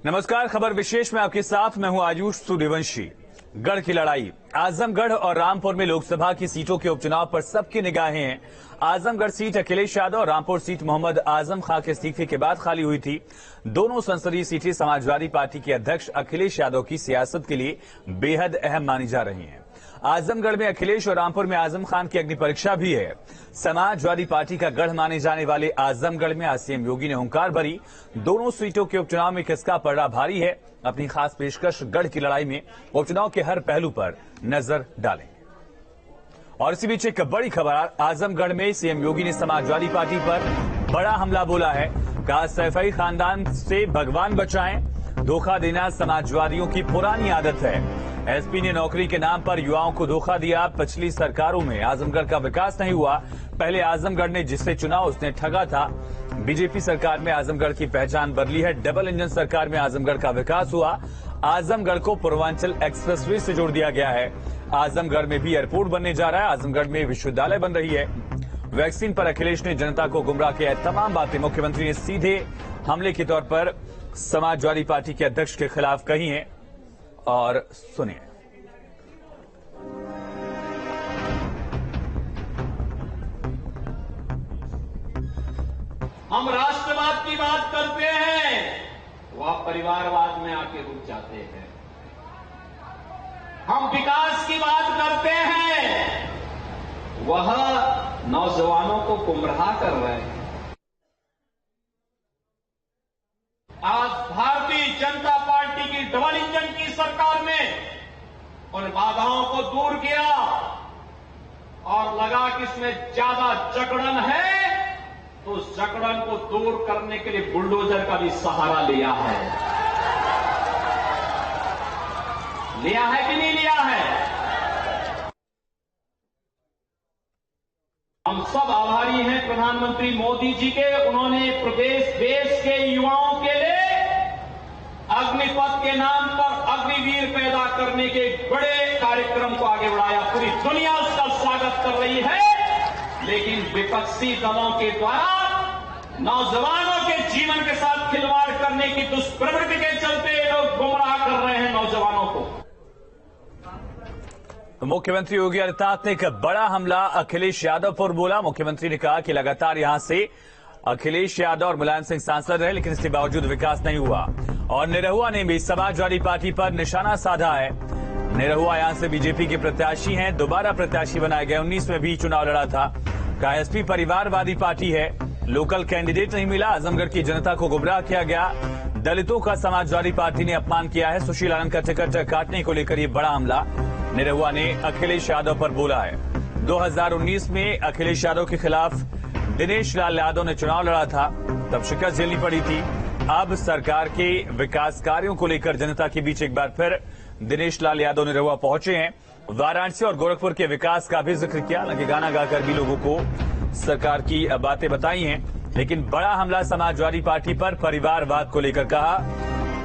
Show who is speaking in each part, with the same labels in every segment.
Speaker 1: नमस्कार, खबर विशेष में आपके साथ मैं हूं आयुष सूर्यवंशी। गढ़ की लड़ाई। आजमगढ़ और रामपुर में लोकसभा की सीटों के उपचुनाव पर सबकी निगाहें हैं। आजमगढ़ सीट अखिलेश यादव और रामपुर सीट मोहम्मद आजम खां के इस्तीफे के बाद खाली हुई थी। दोनों संसदीय सीटें समाजवादी पार्टी के अध्यक्ष अखिलेश यादव की सियासत के लिए बेहद अहम मानी जा रही हैं। आजमगढ़ में अखिलेश और रामपुर में आजम खान की अग्नि परीक्षा भी है। समाजवादी पार्टी का गढ़ माने जाने वाले आजमगढ़ में आज सीएम योगी ने हुंकार भरी। दोनों सीटों के उपचुनाव में किसका पलड़ा भारी है, अपनी खास पेशकश गढ़ की लड़ाई में उपचुनाव के हर पहलू पर नजर डालेंगे। और इसी बीच एक बड़ी खबर, आजमगढ़ में सीएम योगी ने समाजवादी पार्टी पर बड़ा हमला बोला है। कहा, सैफई खानदान से भगवान बचाएं, धोखा देना समाजवादियों की पुरानी आदत है। एसपी ने नौकरी के नाम पर युवाओं को धोखा दिया। पिछली सरकारों में आजमगढ़ का विकास नहीं हुआ। पहले आजमगढ़ ने जिसे चुना उसने ठगा था। बीजेपी सरकार में आजमगढ़ की पहचान बदली है। डबल इंजन सरकार में आजमगढ़ का विकास हुआ। आजमगढ़ को पूर्वांचल एक्सप्रेसवे से जोड़ दिया गया है। आजमगढ़ में भी एयरपोर्ट बनने जा रहा है। आजमगढ़ में विश्वविद्यालय बन रही है। वैक्सीन पर अखिलेश ने जनता को गुमराह किया। तमाम बातें मुख्यमंत्री ने सीधे हमले के तौर पर समाजवादी पार्टी के अध्यक्ष के खिलाफ कही हैं। और सुनिए।
Speaker 2: हम राष्ट्रवाद की बात करते हैं, वह परिवारवाद में आके रुक जाते हैं। हम विकास की बात करते हैं, वह नौजवानों को गुमराह कर रहे हैं। आज भारतीय जनता पार्टी की डबल इंजन की सरकार ने उन बाधाओं को दूर किया और लगा कि इसमें ज्यादा जकड़न है, तो उस जकड़न को दूर करने के लिए बुलडोजर का भी सहारा लिया है। लिया है कि नहीं लिया है? हम सब आभारी हैं प्रधानमंत्री मोदी जी के। उन्होंने प्रदेश देश के युवाओं के लिए अग्निपथ के नाम पर अग्निवीर पैदा करने के बड़े कार्यक्रम को आगे बढ़ाया। पूरी दुनिया उसका स्वागत कर रही है, लेकिन विपक्षी दलों के द्वारा नौजवानों के जीवन के साथ खिलवाड़ करने की दुष्प्रवृत्ति के चलते लोग गुमराह कर रहे हैं नौजवानों को।
Speaker 1: मुख्यमंत्री योगी आदित्यनाथ ने एक बड़ा हमला अखिलेश यादव पर बोला। मुख्यमंत्री ने कहा कि लगातार यहां से अखिलेश यादव और मुलायम सिंह सांसद रहे, लेकिन इसके बावजूद विकास नहीं हुआ। और निरहुआ ने भी समाजवादी पार्टी पर निशाना साधा है। निरहुआ यहां से बीजेपी के प्रत्याशी हैं, दोबारा प्रत्याशी बनाए गए। 19 में भी चुनाव लड़ा था। कहा, एसपी परिवारवादी पार्टी है, लोकल कैंडिडेट नहीं मिला। आजमगढ़ की जनता को गुमराह किया गया। दलितों का समाजवादी पार्टी ने अपमान किया है। सुशील आनंद का टिकट काटने को लेकर यह बड़ा हमला निरहुआ ने अखिलेश यादव पर बोला है। 2019 में अखिलेश यादव के खिलाफ दिनेश लाल यादव ने चुनाव लड़ा था, तब शिकस्त झेलनी पड़ी थी। अब सरकार के विकास कार्यों को लेकर जनता के बीच एक बार फिर दिनेश लाल यादव निरहुआ पहुंचे हैं। वाराणसी और गोरखपुर के विकास का भी जिक्र किया, हालांकि गाना गाकर भी लोगों को सरकार की बातें बताई हैं। लेकिन बड़ा हमला समाजवादी पार्टी पर परिवारवाद को लेकर कहा।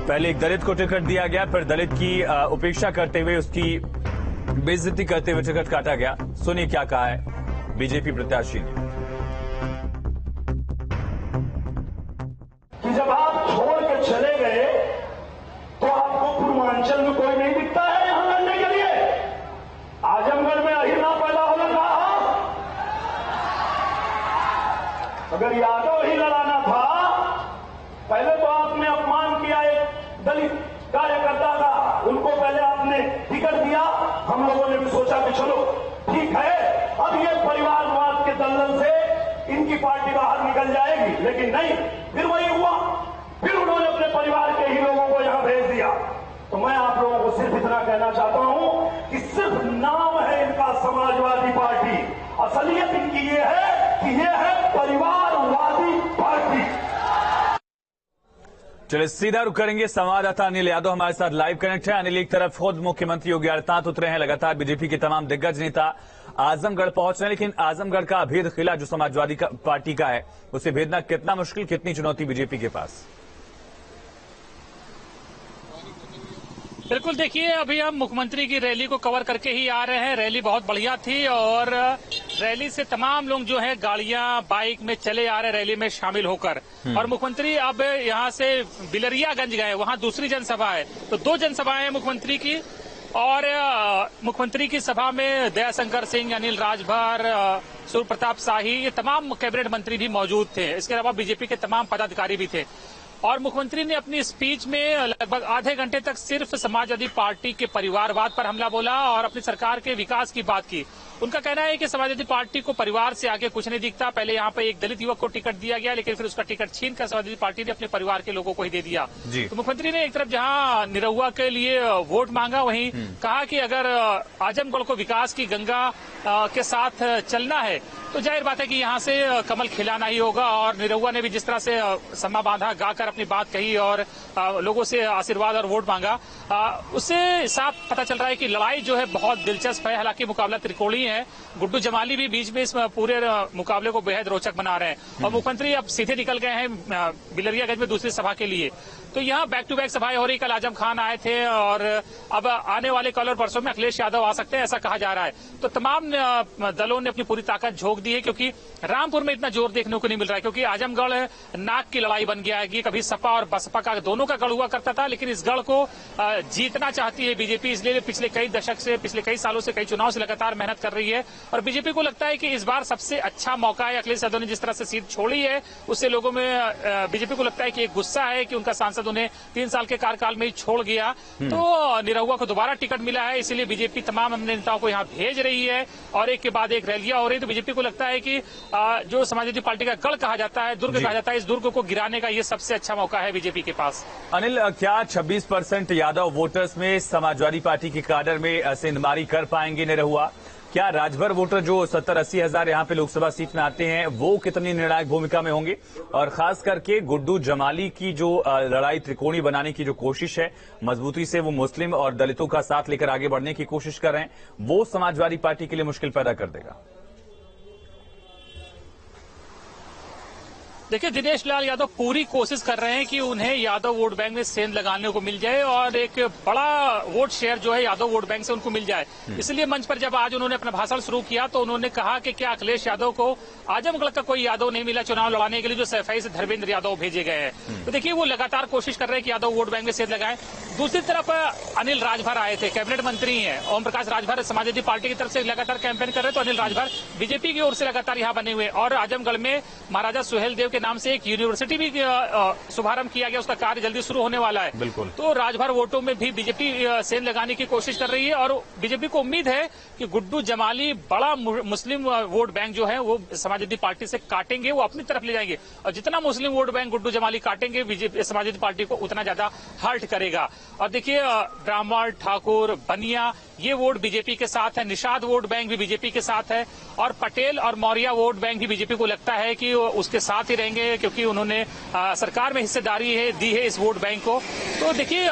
Speaker 1: पहले एक दलित को टिकट दिया गया, फिर दलित की उपेक्षा करते हुए उसकी बेइज्जती करते हुए टिकट काटा गया। सुनिए क्या कहा है बीजेपी प्रत्याशी ने।
Speaker 3: कि जब आप छोड़ के चले गए तो आपको पूर्वांचल में कोई नहीं दिखता है यहां लड़ने के लिए। आजमगढ़ में अहिना पैदा होने रहा। अगर यादव ही लड़ाना था, पहले तो आपने अपमान किया एक दलित कार्यकर्ता का, उनको पहले आपने टिकट दिया। हम लोगों ने भी सोचा कि चलो ठीक है, अब ये परिवारवाद के दलदल से इनकी पार्टी बाहर निकल जाएगी, लेकिन नहीं, फिर वही हुआ। फिर उन्होंने अपने परिवार के ही लोगों को यहां भेज दिया। तो मैं आप लोगों को सिर्फ इतना कहना चाहता हूं कि सिर्फ नाम है इनका समाजवादी पार्टी, असलियत इनकी ये है कि ये है परिवारवादी पार्टी।
Speaker 1: चलिए सीधा रुक करेंगे। संवाददाता अनिल यादव हमारे साथ लाइव कनेक्ट है। अनिल, एक तरफ खुद मुख्यमंत्री योगी आदित्यनाथ उतरे हैं, लगातार बीजेपी के तमाम दिग्गज नेता आजमगढ़ पहुंच रहे हैं, लेकिन आजमगढ़ का अभेद किला जो समाजवादी पार्टी का है, उसे भेदना कितना मुश्किल, कितनी चुनौती बीजेपी के पास?
Speaker 4: बिल्कुल, देखिए अभी हम मुख्यमंत्री की रैली को कवर करके ही आ रहे हैं। रैली बहुत बढ़िया थी और रैली से तमाम लोग जो है गाड़ियां बाइक में चले आ रहे रैली में शामिल होकर, और मुख्यमंत्री अब यहां से बिलरियागंज गए, वहां दूसरी जनसभा है। तो 2 जनसभाएं हैं मुख्यमंत्री की, और मुख्यमंत्री की सभा में दयाशंकर सिंह, अनिल राजभर, सूर्य प्रताप शाही, ये तमाम कैबिनेट मंत्री भी मौजूद थे। इसके अलावा बीजेपी के तमाम पदाधिकारी भी थे। और मुख्यमंत्री ने अपनी स्पीच में लगभग आधे घंटे तक सिर्फ समाजवादी पार्टी के परिवारवाद पर हमला बोला और अपनी सरकार के विकास की बात की। उनका कहना है कि समाजवादी पार्टी को परिवार से आगे कुछ नहीं दिखता। पहले यहाँ पे एक दलित युवक को टिकट दिया गया, लेकिन फिर उसका टिकट छीनकर समाजवादी पार्टी ने अपने परिवार के लोगों को ही दे दिया। तो मुख्यमंत्री ने एक तरफ जहाँ निरहुआ के लिए वोट मांगा, वहीं कहा कि अगर आजमगढ़ को विकास की गंगा के साथ चलना है तो जाहिर बात है कि यहाँ से कमल खिलाना ही होगा। और निरहुआ ने भी जिस तरह से सम्मा बांधा, गाकर अपनी बात कही और लोगों से आशीर्वाद और वोट मांगा, उससे साफ पता चल रहा है कि लड़ाई जो है बहुत दिलचस्प है। हालांकि मुकाबला त्रिकोणीय है, गुड्डू जमाली भी बीच में इस पूरे मुकाबले को बेहद रोचक बना रहे हैं। और मुख्यमंत्री अब सीधे निकल गए हैं बिलरियागंज में दूसरी सभा के लिए। तो यहाँ बैक टू बैक सभाएं हो रही। कल आजम खान आए थे और अब आने वाले कल और परसों में अखिलेश यादव आ सकते हैं, ऐसा कहा जा रहा है। तो तमाम दलों ने अपनी पूरी ताकत झोंक दी है, क्योंकि रामपुर में इतना जोर देखने को नहीं मिल रहा है, क्योंकि आजमगढ़ नाक की लड़ाई बन गया है कि कभी सपा और बसपा का दोनों का गढ़ हुआ करता था, लेकिन इस गढ़ को जीतना चाहती है बीजेपी। इसलिए पिछले कई दशक से, पिछले कई सालों से, कई चुनाव से लगातार मेहनत कर रही है। और बीजेपी को लगता है कि इस बार सबसे अच्छा मौका है। अखिलेश यादव ने जिस तरह से सीट छोड़ी है, उससे लोगों में बीजेपी को लगता है कि एक गुस्सा है कि उनका सांसद उन्हें 3 साल के कार्यकाल में ही छोड़ गया। तो निरहुआ को दोबारा टिकट मिला है, इसीलिए बीजेपी तमाम अपने नेताओं को यहाँ भेज रही है और एक के बाद एक रैलियां हो रही है। तो बीजेपी को लगता है कि जो समाजवादी पार्टी का गढ़ कहा जाता है, दुर्ग कहा जाता है, इस दुर्ग को गिराने का ये सबसे अच्छा मौका है बीजेपी के पास।
Speaker 1: अनिल, क्या 26% यादव वोटर्स में समाजवादी पार्टी के काडर में सेंधमारी कर पाएंगे निरहुआ? क्या राजभर वोटर जो 70-80 हजार यहाँ पे लोकसभा सीट में आते हैं, वो कितनी निर्णायक भूमिका में होंगे? और खास करके गुड्डू जमाली की जो लड़ाई त्रिकोणी बनाने की जो कोशिश है, मजबूती से वो मुस्लिम और दलितों का साथ लेकर आगे बढ़ने की कोशिश कर रहे हैं, वो समाजवादी पार्टी के लिए मुश्किल पैदा कर देगा?
Speaker 4: देखिए, दिनेश लाल यादव पूरी कोशिश कर रहे हैं कि उन्हें यादव वोट बैंक में सेंध लगाने को मिल जाए और एक बड़ा वोट शेयर जो है यादव वोट बैंक से उनको मिल जाए। इसलिए मंच पर जब आज उन्होंने अपना भाषण शुरू किया तो उन्होंने कहा कि क्या अखिलेश यादव को आजमगढ़ का कोई यादव नहीं मिला चुनाव लड़ाने के लिए, जो सफाई से धर्मेंद्र यादव भेजे गए हैं। तो देखिए, वो लगातार कोशिश कर रहे हैं कि यादव वोट बैंक में सेंध लगाएं। दूसरी तरफ अनिल राजभर आए थे, कैबिनेट मंत्री हैं। ओम प्रकाश राजभर समाजवादी पार्टी की तरफ से लगातार कैंपेन कर रहे हैं, तो अनिल राजभर बीजेपी की ओर से लगातार यहाँ बने हुए। और आजमगढ़ में महाराजा सुहेलदेव के नाम से एक यूनिवर्सिटी भी शुभारंभ किया गया, उसका कार्य जल्दी शुरू होने वाला है।
Speaker 1: बिल्कुल।
Speaker 4: तो राजभर वोटों में भी बीजेपी सेंध लगाने की कोशिश कर रही है और बीजेपी को उम्मीद है कि गुड्डू जमाली बड़ा मुस्लिम वोट बैंक जो है वो समाजवादी पार्टी से काटेंगे, वो अपनी तरफ ले जाएंगे। और जितना मुस्लिम वोट बैंक गुड्डू जमाली काटेंगे, बीजेपी समाजवादी पार्टी को उतना ज्यादा हर्ट करेगा। और देखिए, ब्राह्मण, ठाकुर, बनिया, ये वोट बीजेपी के साथ है। निषाद वोट बैंक भी बीजेपी के साथ है और पटेल और मौर्य वोट बैंक भी बीजेपी को लगता है कि उसके साथ ही रहेंगे, क्योंकि उन्होंने सरकार में हिस्सेदारी दी है इस वोट बैंक को। तो देखिए,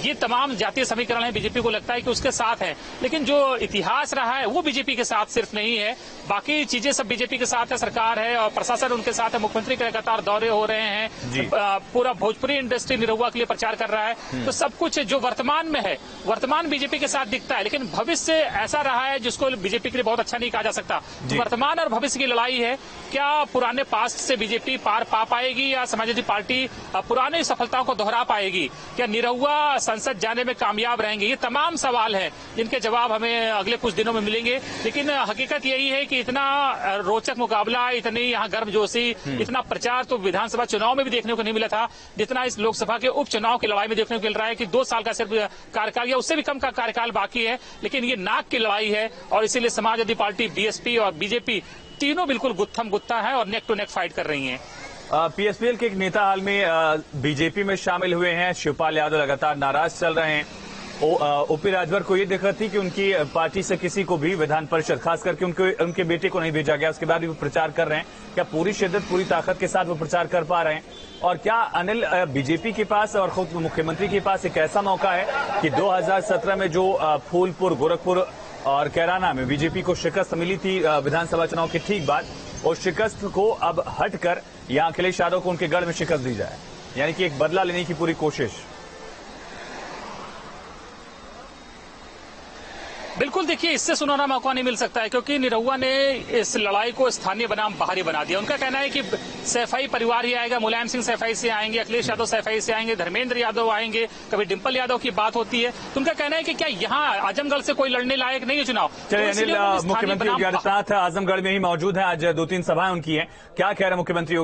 Speaker 4: ये तमाम जातीय समीकरण है, बीजेपी को लगता है कि उसके साथ है। लेकिन जो इतिहास रहा है वो बीजेपी के साथ सिर्फ नहीं है, बाकी चीजें सब बीजेपी के साथ है। सरकार है और प्रशासन उनके साथ है, मुख्यमंत्री के लगातार दौरे हो रहे हैं, पूरा भोजपुरी इंडस्ट्री निरहुआ के लिए प्रचार कर रहा है। तो सब कुछ जो वर्तमान में है, वर्तमान बीजेपी के साथ दिखता है, लेकिन भविष्य ऐसा रहा है जिसको बीजेपी के लिए बहुत अच्छा नहीं कहा जा सकता। तो वर्तमान और भविष्य की लड़ाई है। क्या पुराने पास्ट से बीजेपी पार पा पाएगी या समाजवादी पार्टी पुरानी सफलताओं को दोहरा पाएगी? क्या निरहुआ संसद जाने में कामयाब रहेंगे? ये तमाम सवाल हैं जिनके जवाब हमें अगले कुछ दिनों में मिलेंगे। लेकिन हकीकत यही है कि इतना रोचक मुकाबला, इतनी यहाँ गर्मजोशी, इतना प्रचार तो विधानसभा चुनाव में भी देखने को नहीं मिला था जितना इस लोकसभा के उपचुनाव की लड़ाई में देखने को मिल रहा है कि 2 साल का सिर्फ कार्यकाल या उससे भी कम का कार्यकाल बाकी है। लेकिन ये नाक की लड़ाई है और इसीलिए समाजवादी पार्टी, बीएसपी और बीजेपी तीनों बिल्कुल गुत्थम गुत्था है और नेक टू नेक फाइट कर रही हैं।
Speaker 1: पीएसपीएल के एक नेता हाल में बीजेपी में शामिल हुए हैं। शिवपाल यादव लगातार नाराज चल रहे हैं। ओपी राजभर को ये दिक्कत थी कि उनकी पार्टी से किसी को भी विधान परिषद, खास करके उनके बेटे को नहीं भेजा गया। उसके बाद भी वो प्रचार कर रहे हैं। क्या पूरी शिद्दत, पूरी ताकत के साथ वो प्रचार कर पा रहे हैं? और क्या अनिल, बीजेपी के पास और खुद मुख्यमंत्री के पास एक ऐसा मौका है कि 2017 में जो फूलपुर, गोरखपुर और कैराना में बीजेपी को शिकस्त मिली थी विधानसभा चुनाव के ठीक बाद, उस शिकस्त को अब हटकर यहां अखिलेश यादव को उनके गढ़ में शिकस्त दी जाए, यानी कि एक बदला लेने की पूरी कोशिश?
Speaker 4: बिल्कुल। बिल्कुल, देखिए इससे सुनहरा मौका नहीं मिल सकता है, क्योंकि निरहुआ ने इस लड़ाई को स्थानीय बनाम बाहरी बना दिया। उनका कहना है कि सैफई परिवार ही आएगा, मुलायम सिंह सैफई से आएंगे, अखिलेश यादव सैफई से आएंगे, धर्मेंद्र यादव आएंगे, कभी डिंपल यादव की बात होती है। तो उनका कहना है कि क्या यहाँ आजमगढ़ से कोई लड़ने लायक नहीं है चुनाव।
Speaker 1: चलिए अनिल, मुख्यमंत्री योगी आदित्यनाथ आजमगढ़ में ही मौजूद है, आज 2-3 सभाएं उनकी हैं। क्या कह रहे हैं मुख्यमंत्री योगी